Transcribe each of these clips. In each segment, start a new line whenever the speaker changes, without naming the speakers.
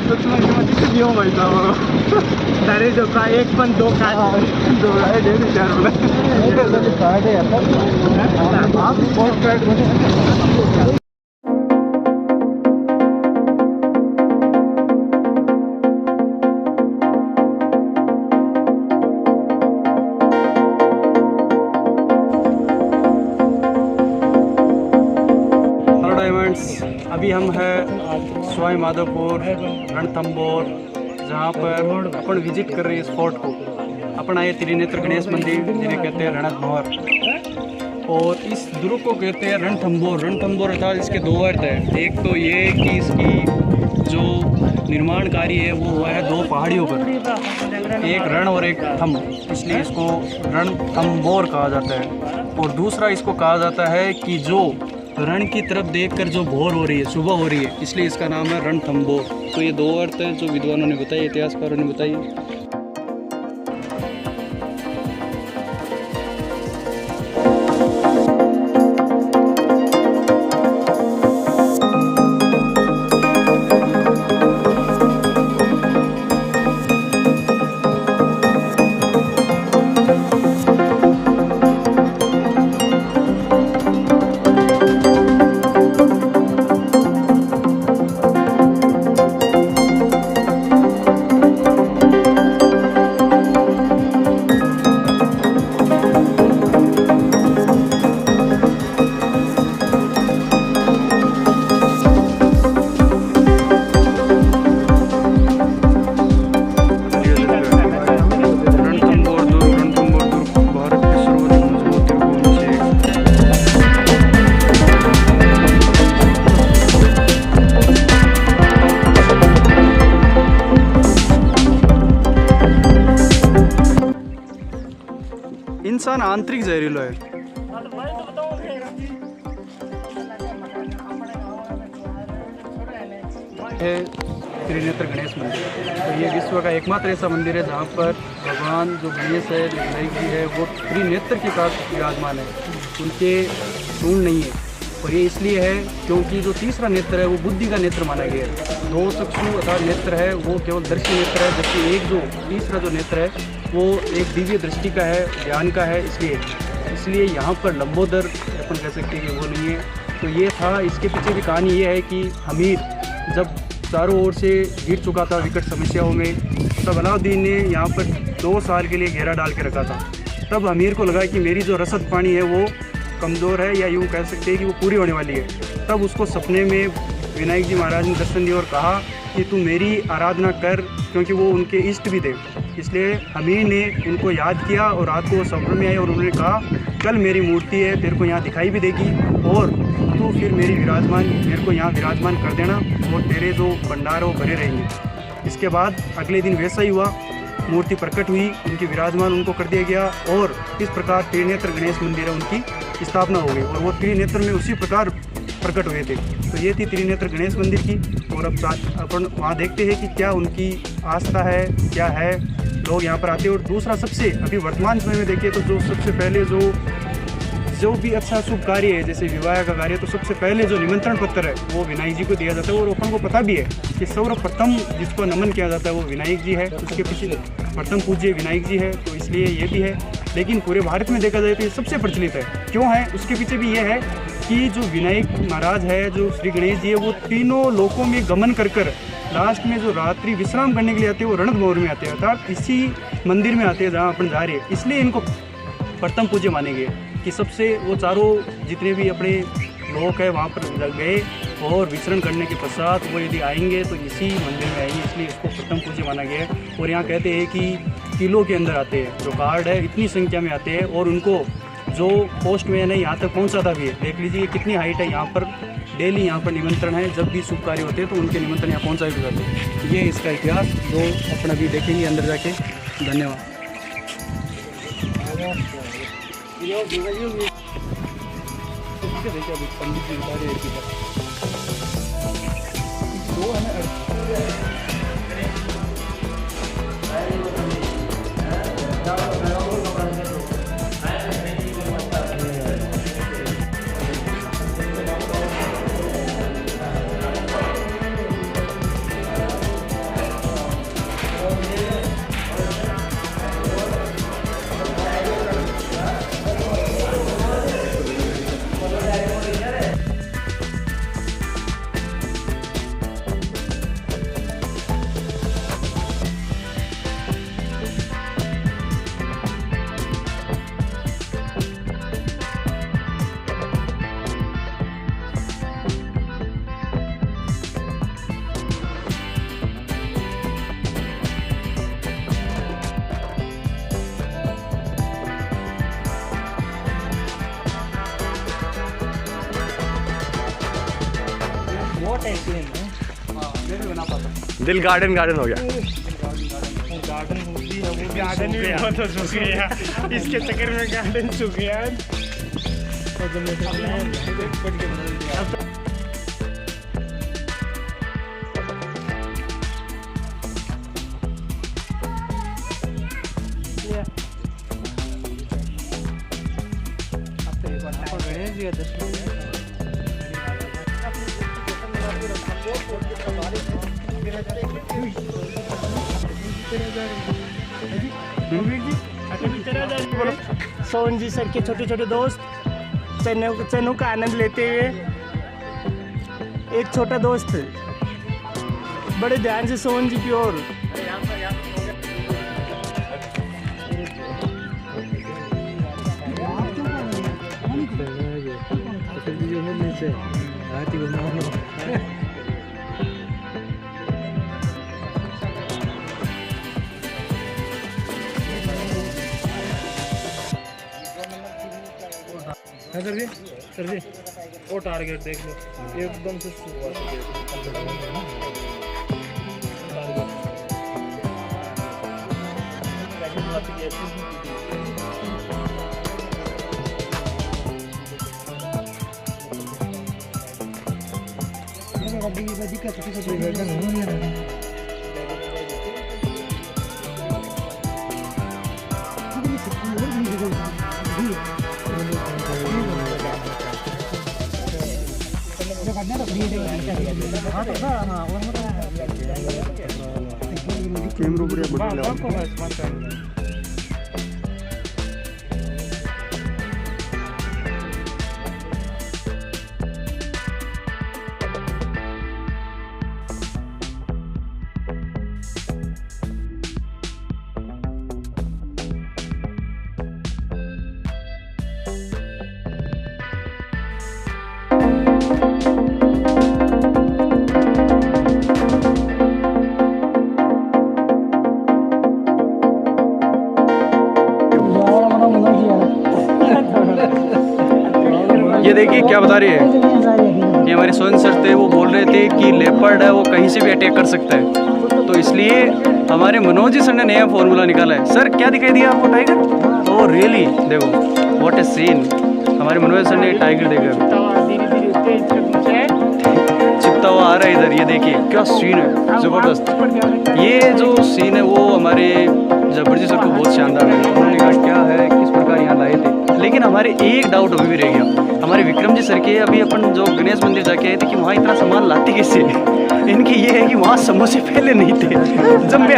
क्यों भाई साहब सारे जो का एक पन दो का दो है डेढ़ चार बोला अभी हम हैं सवाई माधोपुर रणथंबोर, जहाँ पर अपन विजिट कर रहे हैं स्पॉट को। अपन आए त्रिनेत्र गणेश मंदिर जिन्हें कहते हैं रणथंभौर, और इस दुर्ग को कहते हैं रणथंभौर। रणथंभौर अर्थात इसके दो अर्थ हैं। एक तो ये कि इसकी जो निर्माण कार्य है वो हुआ है दो पहाड़ियों पर, एक रण और एक थंब, इसलिए इसको रणथंभौर कहा जाता है। और दूसरा इसको कहा जाता है कि जो रण की तरफ देखकर जो भोर हो रही है, सुबह हो रही है, इसलिए इसका नाम है रणथंभौर। तो ये दो अर्थ हैं जो विद्वानों ने बताई, इतिहासकारों ने बताई। इंसान आंतरिक जहरीलो है। त्रिनेत्र गणेश मंदिर, तो ये विश्व का एकमात्र ऐसा मंदिर है जहाँ पर भगवान जो गणेश है, विनायक जी है, वो त्रिनेत्र के साथ विराजमान है, उनके सूंड नहीं है। और ये इसलिए है क्योंकि जो तीसरा नेत्र है वो बुद्धि का नेत्र माना गया है। दो चक्षु अर्थात नेत्र है वो केवल दर्शी नेत्र है, जबकि एक जो तीसरा जो नेत्र है वो एक दिव्य दृष्टि का है, ज्ञान का है। इसलिए यहाँ पर लंबोदर अपन कह सकते हैं कि वो नहीं है। तो ये था, इसके पीछे भी कहानी ये है कि हमीर जब चारों ओर से गिर चुका था विकट समस्याओं में, तब अलाउद्दीन ने यहाँ पर 2 साल के लिए घेरा डाल के रखा था। तब हमीर को लगा कि मेरी जो रसद पानी है वो कमज़ोर है, या यूँ कह सकते हैं कि वो पूरी होने वाली है। तब उसको सपने में विनायक जी महाराज ने दर्शन दिया और कहा कि तू मेरी आराधना कर, क्योंकि वो उनके इष्ट भी थे। इसलिए हमीर ने उनको याद किया और रात को वो सपने में आए और उन्होंने कहा कल मेरी मूर्ति है, तेरे को यहाँ दिखाई भी देगी, और तू फिर मेरे को यहाँ विराजमान कर देना, और तेरे जो भंडार वो भरे रहेंगे। इसके बाद अगले दिन वैसा ही हुआ, मूर्ति प्रकट हुई, उनकी विराजमान उनको कर दिया गया, और इस प्रकार त्रिनेत्र गणेश मंदिर है उनकी स्थापना हो गई, और वो त्रिनेत्र में उसी प्रकार प्रकट हुए थे। तो ये थी त्रिनेत्र गणेश मंदिर की। और अब अपन वहाँ देखते हैं कि क्या उनकी आस्था है, क्या है, लोग यहाँ पर आते हैं। और दूसरा, सबसे अभी वर्तमान समय में देखिए तो जो सबसे पहले जो भी अच्छा शुभ कार्य है, जैसे विवाह का कार्य, तो सबसे पहले जो निमंत्रण पत्र है वो विनायक जी को दिया जाता है। और अपन को पता भी है कि सर्वप्रथम जिसको नमन किया जाता है वो विनायक जी है, उसके पीछे प्रथम पूज्य विनायक जी है, तो इसलिए ये भी है। लेकिन पूरे भारत में देखा जाए तो ये सबसे प्रचलित है। क्यों है? उसके पीछे भी ये है कि जो विनायक महाराज है, जो श्री गणेश जी है, वो तीनों लोकों में गमन कर लास्ट में जो रात्रि विश्राम करने के लिए आते हैं वो रणथंभौर में आते हैं, अर्थात इसी मंदिर में आते हैं जहाँ अपन जा रहे हैं। इसलिए इनको प्रथम पूज्य माने गए कि सबसे वो चारों जितने भी अपने लोग हैं वहाँ पर गए, और विचरण करने के पश्चात वो यदि आएंगे तो इसी मंदिर में आएंगे, इसलिए इसको प्रथम पूज्य माना गया है। और यहाँ कहते हैं कि किलों के अंदर आते हैं, जो गार्ड है इतनी संख्या में आते हैं, और उनको जो पोस्ट में है यहाँ तक पहुँचाता भी है। देख लीजिए कितनी हाइट है यहाँ पर। डेली यहाँ पर निमंत्रण है, जब भी शुभ कार्य होते हैं तो उनके निमंत्रण यहाँ पहुँचाए भी जाते हैं। ये इसका इतिहास जो अपन अभी देखेंगे अंदर जाके। धन्यवाद। देखिए अभी पंडित जी बता रहे दो है ना। हाँ, मैं भी बना पाता हूँ।
दिल गार्डन गार्डन हो गया।
गार्डन होती है वो गार्डन ही बहुत सूख गया, इसके चक्कर में गार्डन सूख गया। सोहन जी सर के छोटे छोटे दोस्त चनों का आनंद लेते हुए, एक छोटा दोस्त बड़े ध्यान से सोहन जी की ओर सर जी वो टारगेट देख लो एकदम से शुरुआत
ये देखिए क्या बता रही है, ये हमारे सोहन सर थे, वो बोल रहे थे कि लेपर्ड है वो कहीं से भी अटैक कर सकता है, तो इसलिए हमारे मनोज जी सर ने नया फॉर्मूला निकाला है। सर क्या दिखाई दिया आपको टाइगर? ओह रियली, देखो व्हाट ए सीन। हमारे मनोज सर ने टाइगर देखा, चिपता हुआ आ रहा है इधर, ये देखिए क्या सीन है, ज़बरदस्त। ये जो सीन है वो हमारे जब्बर जी सर को बहुत शानदार लगा, उन्होंने कहा क्या है किस प्रकार यहाँ लाए थे। लेकिन हमारे एक डाउट अभी भी रह गया, हमारे विक्रम जी सर के, अभी अपन जो गणेश मंदिर जाके आए थे कि वहाँ इतना सामान लाते कैसे। इनकी ये है कि वहाँ समोसे पहले नहीं थे, जब मैं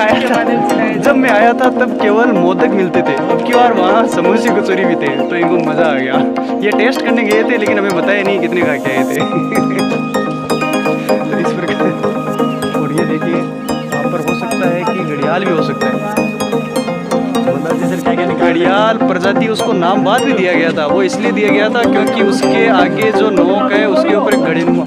आया था तब केवल मोदक मिलते थे, अब की बार वहाँ समोसे कचौरी भी थे, तो इनको मज़ा आ गया। ये टेस्ट करने गए थे लेकिन हमें बताया नहीं कितने खा के आए थे। तो इस प्रकार, और ये देखिए वहाँ पर हो सकता है कि घड़ियाल भी हो सकता है। घड़ियाल प्रजाति, उसको नाम बाद में दिया गया था, वो इसलिए दिया गया था क्योंकि उसके आगे जो नोक है उसके ऊपर एक घड़ी नुमा।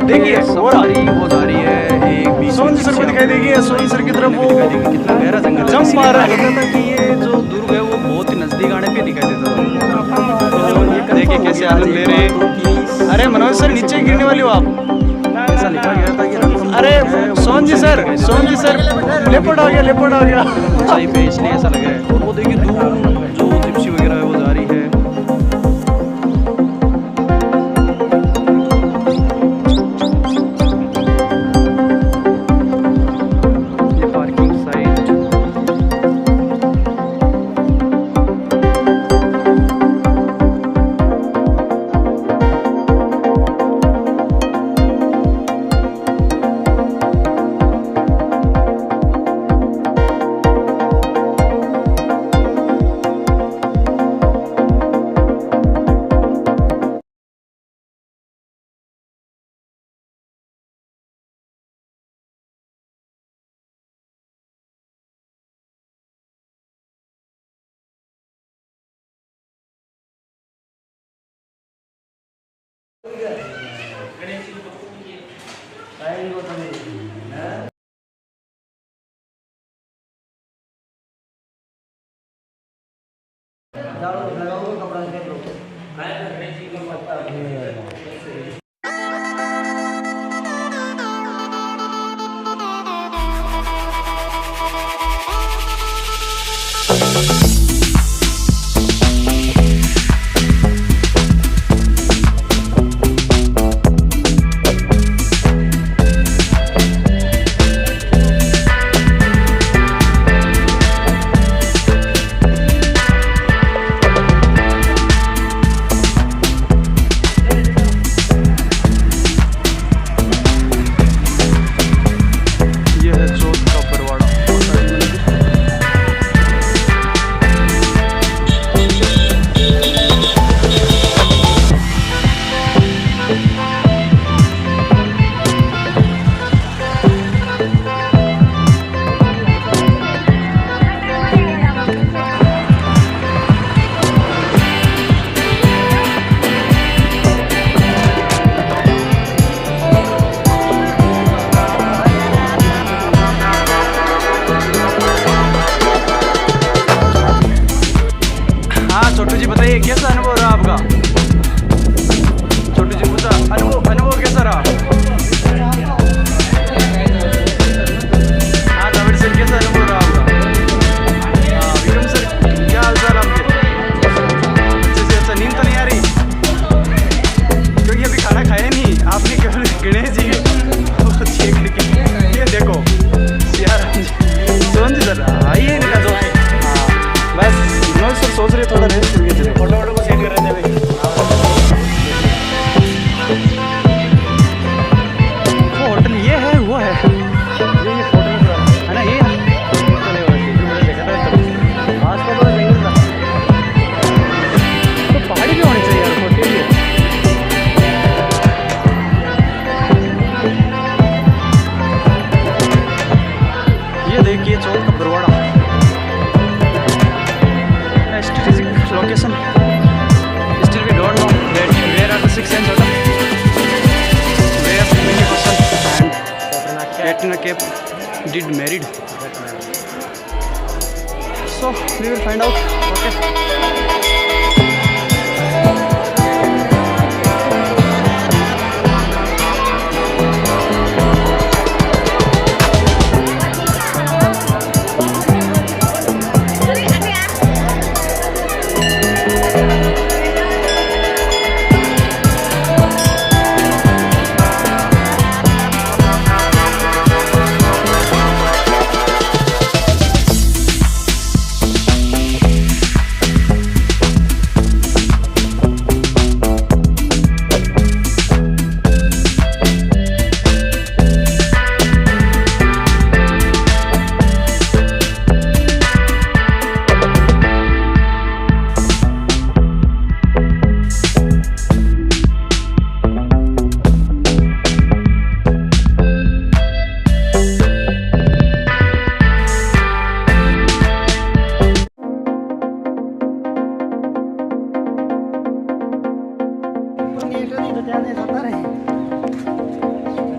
देखिए सवारी हो जा रही है, एक बीच
सोहन सर को दिखाई देगी, सोहन सर की तरफ वो
कितना गहरा जंगल
जंप मार रहा
था कि ये जो दुर्ग है वो बहुत ही नजदीक आने पे दिखाई देता था। तो देखिए कैसे आनंद ले रहे हैं। अरे मनोज सर नीचे गिरने वाली हो आप, ऐसा लिखा गया था कि
अरे सोहन जी सर लेपर्ड आ गया
ऊंचाई पे, इसलिए ऐसा लग रहा है। और वो देखिए दूर जो जिप्सी वगैरह है वो जा रही है। ये पार्किंग साइट, छोटू जी बताइए कैसा अनुभव रहा आपका? छोटू जी पूछा अनुभव कैसा रहा? हाँ द्रविड़ सर कैसा अनुभव रहा आपका? हाँ विक्रम सर क्या हाल चाल आपके? अच्छे से अच्छा। नींद तो नहीं आ रही क्योंकि अभी खाना खाया नहीं आपने, केवल गणेश जी अच्छे करके ये देखो सियाराम जी सोहन जी सर आइए इनका दोस्त। हाँ बस विनोद सर सोच रहे थोड़ा रेस्ट करके चले, फोटो को सेट कर रहे थे। वो होटल ये है वो है ये होटल है ना, ये मैंने देखा था आज का बड़ा जंगल था, तो पहाड़ी भी होनी चाहिए यार होटल ये। ये देखिए चौक का Barwara strategic location. Still we don't know that where are the 6 sense hotel, where many person and Katrina Kaif did married. So we will find out. Okay.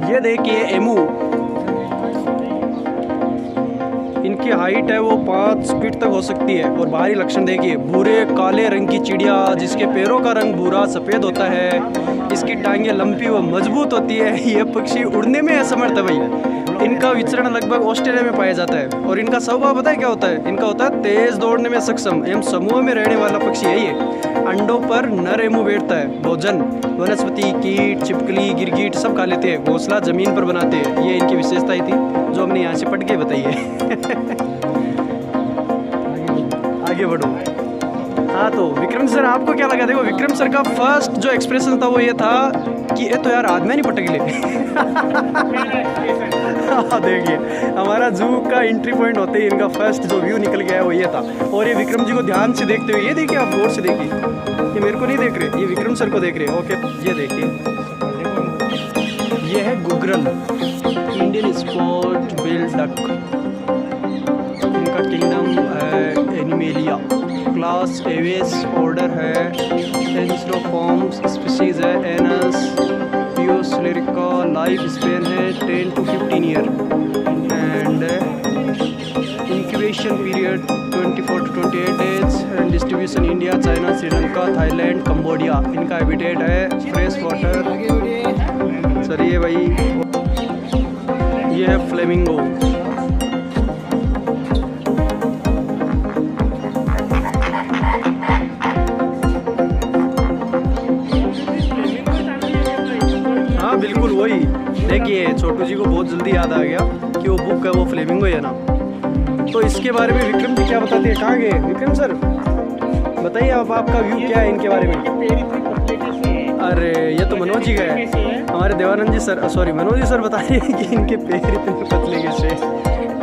ये देखिए एमू, इनकी हाइट है वो 5 फीट तक हो सकती है। और बाहरी लक्षण देखिए, भूरे काले रंग की चिड़िया जिसके पैरों का रंग भूरा सफ़ेद होता है, इसकी टांगें लंबी व मजबूत होती है। ये पक्षी उड़ने में असमर्थ है भाई। इनका विचरण लगभग ऑस्ट्रेलिया में पाया जाता है और इनका स्वभाव पता है क्या होता है? इनका होता है तेज दौड़ने में सक्षम एवं समूह में रहने वाला पक्षी है ये। अंडों पर नर एमू बैठता है। भोजन वनस्पति, कीट, छिपकली, गिरगिट सब खा लेते हैं। घोंसला जमीन पर बनाते हैं। ये इनकी विशेषताएं थी जो हमने यहाँ से पढ़ के बताई है। आगे बढ़ो। हाँ तो विक्रम सर आपको क्या लगा? देखो विक्रम सर का फर्स्ट जो एक्सप्रेशन था वो ये था कि ये तो यार आदमी नहीं पटक ले। हाँ देखिए हमारा जू का एंट्री पॉइंट होते ही इनका फर्स्ट जो व्यू निकल गया है वो ये था। और ये विक्रम जी को ध्यान से देखते हुए, ये देखिए आप गौर से देखिए, ये मेरे को नहीं देख रहे, ये विक्रम सर को देख रहे हैं। ओके ये देखिए, ये है गुगरल, इंडियन स्पॉट बिल डक। इनका किंगडम है एनिमेलिया, क्लास एवेस, ऑर्डर है एंसिलोफॉर्म्स, स्पीशीज है एनस पियोस्लेरिका, लाइफ स्पेन है 10 to 15 ईयर एंड इनकी incubation period 24 to 28 days and distribution India, China, Sri Lanka, Thailand, Cambodia. इनका हैबिटेट है फ्रेश वाटर। सर ये भाई ये है फ्लेमिंगो। हाँ बिल्कुल वही। देखिए छोटू जी को बहुत जल्दी याद आ गया कि वो बुक है वो फ्लेमिंगो है ना। तो इसके बारे में विक्रम जी क्या बताते हैं? कहाँ गए विक्रम सर? बताइए अब आपका व्यू क्या है इनके बारे में? अरे ये तो मनोज जी का है, हमारे देवानंद जी sir, sorry Manoj ji sir बता रहे हैं कि इनके पैर इतने पतले कैसे।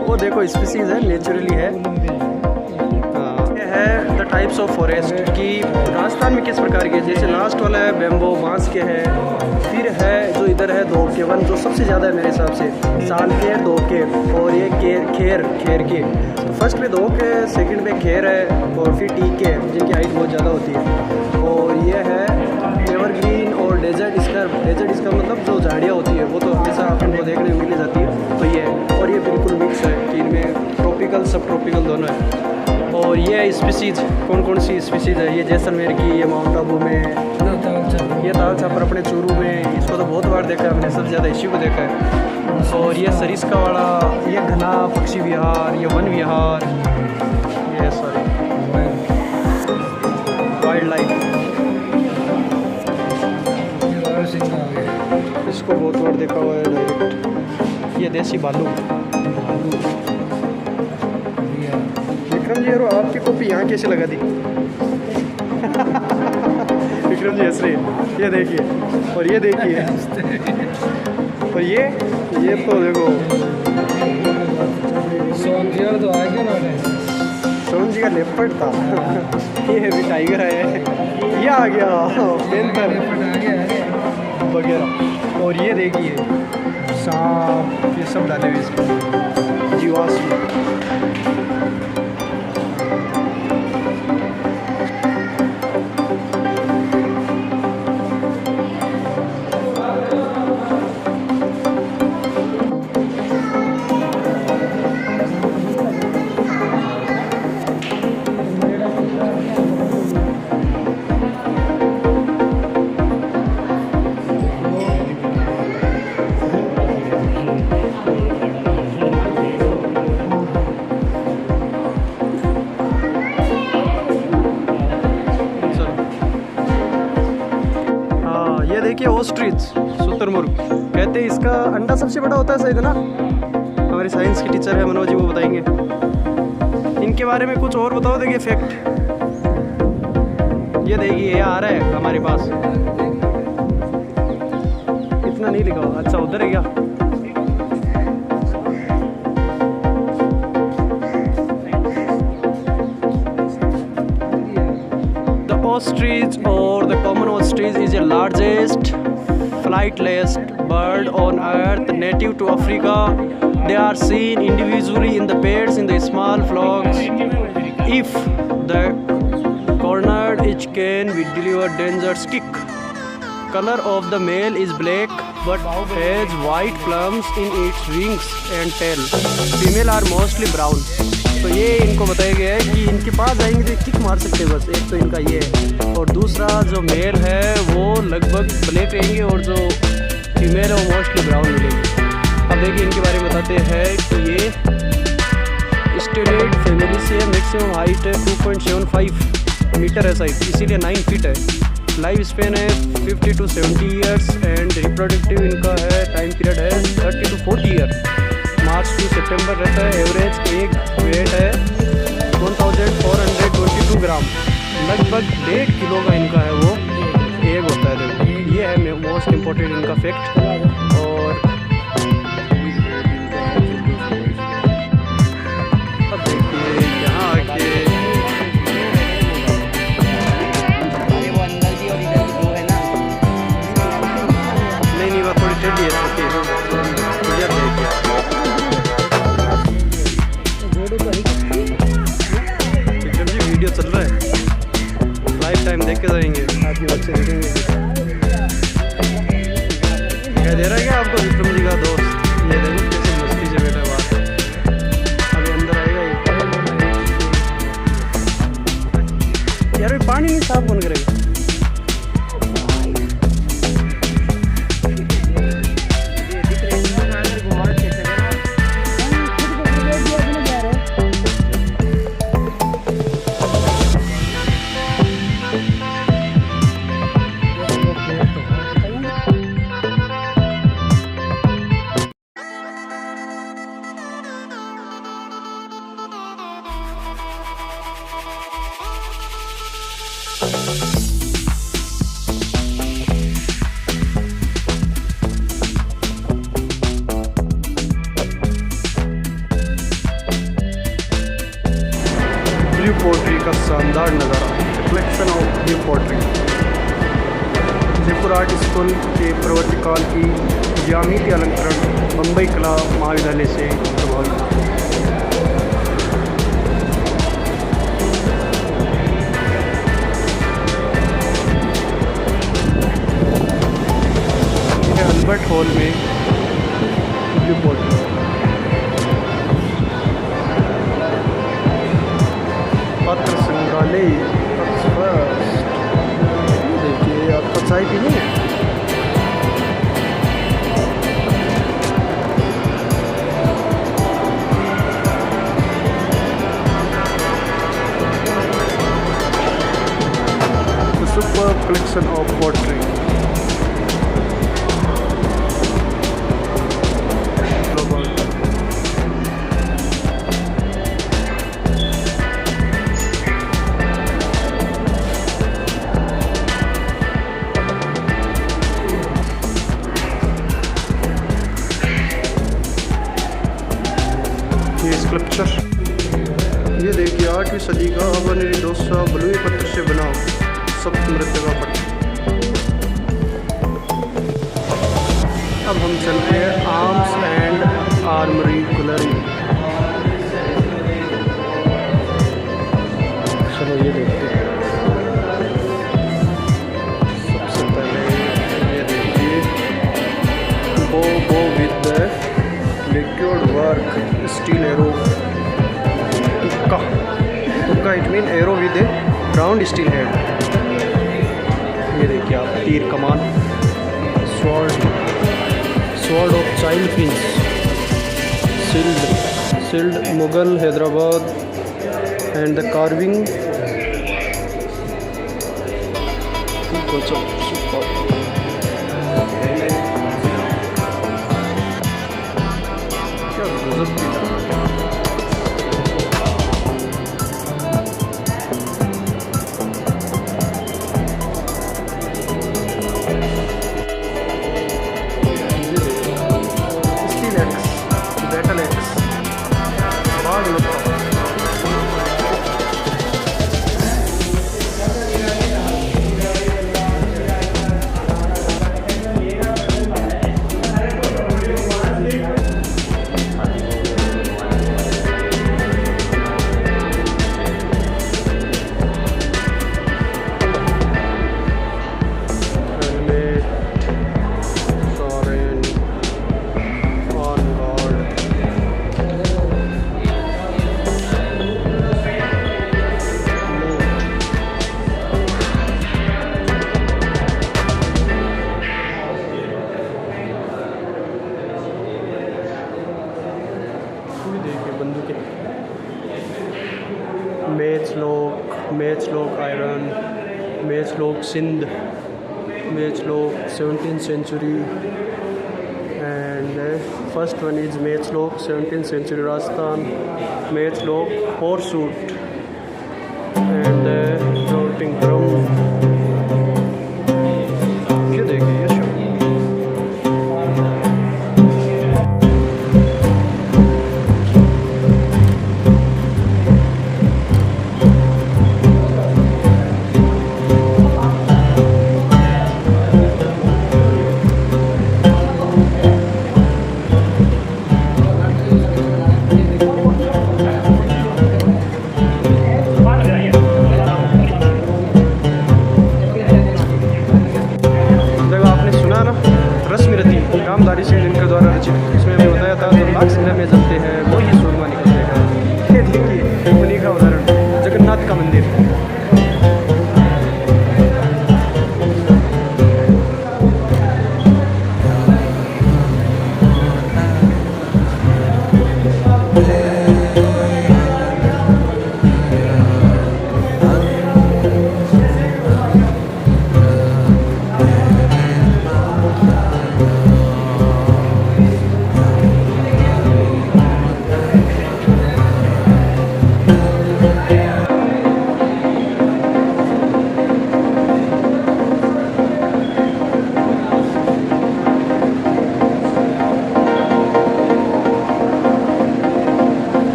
वो देखो स्पीसीज है, नेचुरली है। ये है द टाइप्स ऑफ फॉरेस्ट कि राजस्थान में किस प्रकार के, जैसे लास्ट वाला है बेम्बो बांस के है, फिर है जो इधर है धोप के वन जो सबसे ज़्यादा है मेरे हिसाब से, साल के धोप के, और ये खेर के। तो फर्स्ट पे धोप के, सेकंड पे खेर है, और फिर टीक के जिनकी हाइट बहुत ज़्यादा होती है। और ये है एवरग्रीन और डेजर्ट इसका मतलब जो झाड़ियाँ होती है वो तो हमेशा अपन को देखने में मिल जाती है। तो ये और ये बिल्कुल मिक्स है कि इनमें ट्रॉपिकल सब ट्रॉपिकल दोनों है। और ये स्पीसीज कौन सी स्पीसीज है? ये जैसलमेर की, ये माउंट आबू में, ये ताल छापर अपने चूरू में, इसको तो बहुत बार देखा है हमने, सबसे ज़्यादा इसी को देखा है। और ये सरिस्का वाला, ये घना पक्षी विहार, ये वन विहार, ये सॉरी वाइल्ड लाइफ, इसको बहुत बार देखा हुआ है डायरेक्ट। ये देसी भालू। विक्रम जी यारो आपकी कॉपी यहाँ कैसे लगा दी? विक्रम जी हंस रहे हैं। ये देखिए और ये देखिए और ये तो देखो सोन जी का लेपर्ड था। ये भी टाइगर है, ये आ गया पेंथर वगैरह। और ये देखिए सांप, ये सब डाले हुए इसमें जीवाश्म। देखिए ऑस्ट्रिच, शुतुरमुर्ग कहते हैं, इसका अंडा सबसे बड़ा होता है शायद ना। हमारे साइंस के टीचर है मनोज जी, वो बताएंगे इनके बारे में कुछ और। बताओ देखिए फैक्ट। ये देखिए ये आ रहा है हमारे पास, इतना नहीं लिखा। अच्छा उधर है क्या? Ostrich or the common ostrich is the largest flightless bird on earth, native to Africa. They are seen individually in the pairs in the small flocks. If the cornered, each can be delivered dangerous kick. Color of the male is black but has white plums in its wings and tail. Female are mostly brown. तो ये इनको बताया गया है कि इनके पास जाएंगे तो किक मार सकते हैं बस। एक तो इनका ये है, और दूसरा जो मेल है वो लगभग ब्लैक रहेंगे और जो फीमेल है वो मोस्टली ब्राउन मिलेंगे। अब देखिए इनके बारे में बताते हैं कि ये स्टेरेड फैमिली से है, मैक्सिमम हाइट है 2.75 मीटर है साइज, इसीलिए 9 फीट है। लाइफ स्पेन है 50 to 70 ईयर्स एंड रिप्रोडक्टिव इनका है टाइम पीरियड है 30 to 40 ईयर। मार्च टू सितंबर रहता है। एवरेज एक वेट है 1422 ग्राम, लगभग 1.5 किलो का इनका है वो एग होता है। देखो ये है मोस्ट इम्पोर्टेंट इनका फैक्ट। और अब देखिए यहाँ आके नहीं वो थोड़ी टेढ़ी है, वीडियो चल रहा है, लाइफ टाइम देख के जाएंगे, आपके बच्चे देखेंगे। क्या दे रहा है क्या आपको विक्रम जी का दोस्त? ये देखो कैसे मस्ती से बैठा हुआ, अभी अंदर आएगा ये। पानी नहीं साफ कौन करेगा? ब्लू पोट्री का शानदार नज़ारा, collection of blue pottery. Jaipur art school के प्रवर्तिकाल की ज्यामिति अलंकरण बम्बई कला महाविद्यालय से प्रभावित। अल्बर्ट हॉल में ब्लू पोट्री। पत्र संग्रहालय देखिए, आपको चाय पीनी है? The superb collection of pottery. ये स्कल्पचर, ये देखिए 8वीं सदी का हवानेरी डोसा बलुई पत्थर से बना सप्त नृत्य का पट। अब हम चलते हैं आर्म्स एंड आर्मरी कुलरी। चलो ये देखते हैं। सबसे पहले ये देखिए, bow with liquid work steel arrow. तुक्का it mean arrow with a round steel head. ये देखिए आप, तीर कमान, sword of child fins, shield Mughal Hyderabad and the carving matchlock iron, matchlock Sindh, matchlock 17th century, and the first one is matchlock 17th century Rajasthan, matchlock horseshoe and the floating drum। ये देखिए, ये show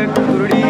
कुरड़ी